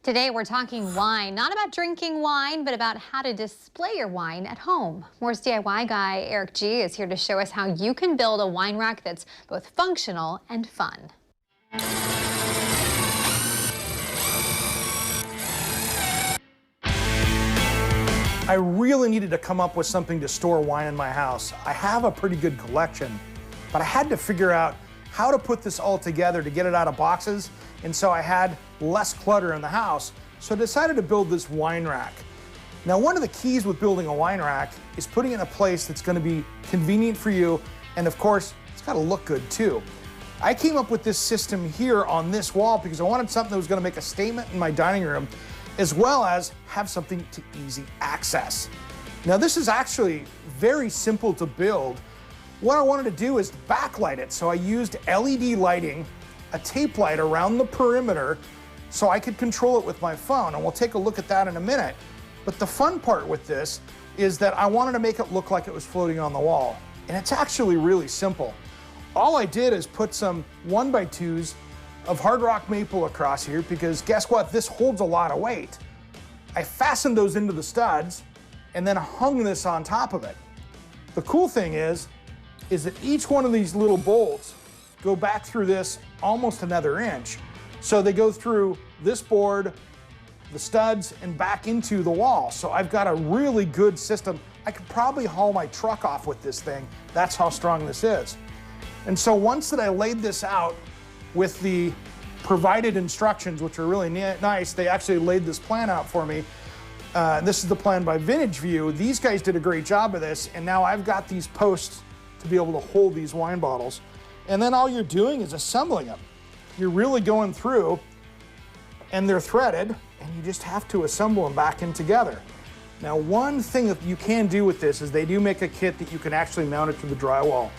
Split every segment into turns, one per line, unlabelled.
Today we're talking wine, not about drinking wine, but about how to display your wine at home. Moore's DIY guy Eric G is here to show us how you can build a wine rack that's both functional and fun.
I really needed to come up with something to store wine in my house. I have a pretty good collection, but I had to figure out how to put this all together to get it out of boxes, and so I had less clutter in the house, so I decided to build this wine rack. Now, one of the keys with building a wine rack is putting it in a place that's going to be convenient for you, and of course, it's got to look good too. I came up with this system here on this wall because I wanted something that was going to make a statement in my dining room, as well as have something to easy access. Now, this is actually very simple to build. What I wanted to do is backlight it, so I used LED lighting, a tape light around the perimeter, so I could control it with my phone, and we'll take a look at that in a minute. But the fun part with this is that I wanted to make it look like it was floating on the wall, and it's actually really simple. All I did is put some 1x2s of hard rock maple across here, because guess what? This holds a lot of weight. I fastened those into the studs and then hung this on top of it. The cool thing is that each one of these little bolts go back through this almost another inch. So they go through this board, the studs, and back into the wall. So I've got a really good system. I could probably haul my truck off with this thing. That's how strong this is. And so once that I laid this out with the provided instructions, which are really nice, they actually laid this plan out for me. This is the plan by VintageView. These guys did a great job of this, and now I've got these posts to be able to hold these wine bottles. And then all you're doing is assembling them. You're really going through, and they're threaded, and you just have to assemble them back in together. Now, one thing that you can do with this is they do make a kit that you can actually mount it to the drywall.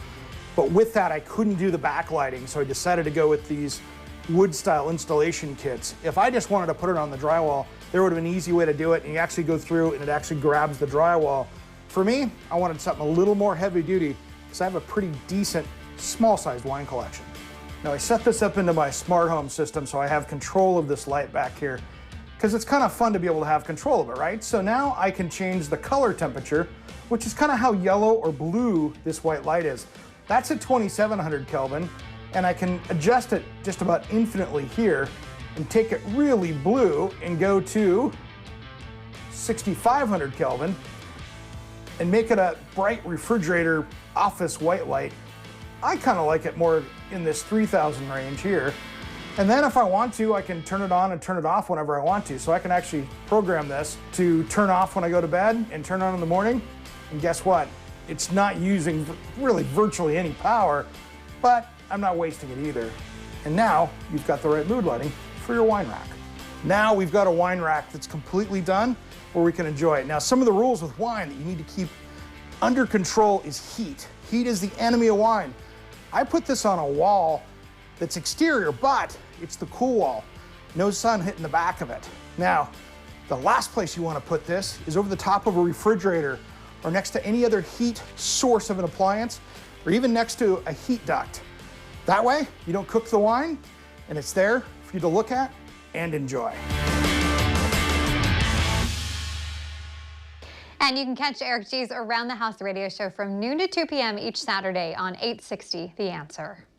But with that, I couldn't do the backlighting, so I decided to go with these wood-style installation kits. If I just wanted to put it on the drywall, there would have been an easy way to do it, and you actually go through and it actually grabs the drywall. For me, I wanted something a little more heavy-duty, because I have a pretty decent small-sized wine collection. Now, I set this up into my smart home system so I have control of this light back here, because it's kind of fun to be able to have control of it, right? So now I can change the color temperature, which is kind of how yellow or blue this white light is. That's at 2700 Kelvin, and I can adjust it just about infinitely here and take it really blue and go to 6500 Kelvin and make it a bright refrigerator office white light. I kind of like it more in this 3000 range here. And then if I want to, I can turn it on and turn it off whenever I want to. So I can actually program this to turn off when I go to bed and turn on in the morning. And guess what? It's not using really virtually any power, but I'm not wasting it either. And now you've got the right mood lighting for your wine rack. Now we've got a wine rack that's completely done where we can enjoy it. Now, some of the rules with wine that you need to keep under control is heat. Heat is the enemy of wine. I put this on a wall that's exterior, but it's the cool wall. No sun hitting the back of it. Now, the last place you want to put this is over the top of a refrigerator or next to any other heat source of an appliance, or even next to a heat duct. That way, you don't cook the wine, and it's there for you to look at and enjoy.
And you can catch Eric G's Around the House radio show from noon to 2 p.m. each Saturday on 860 The Answer.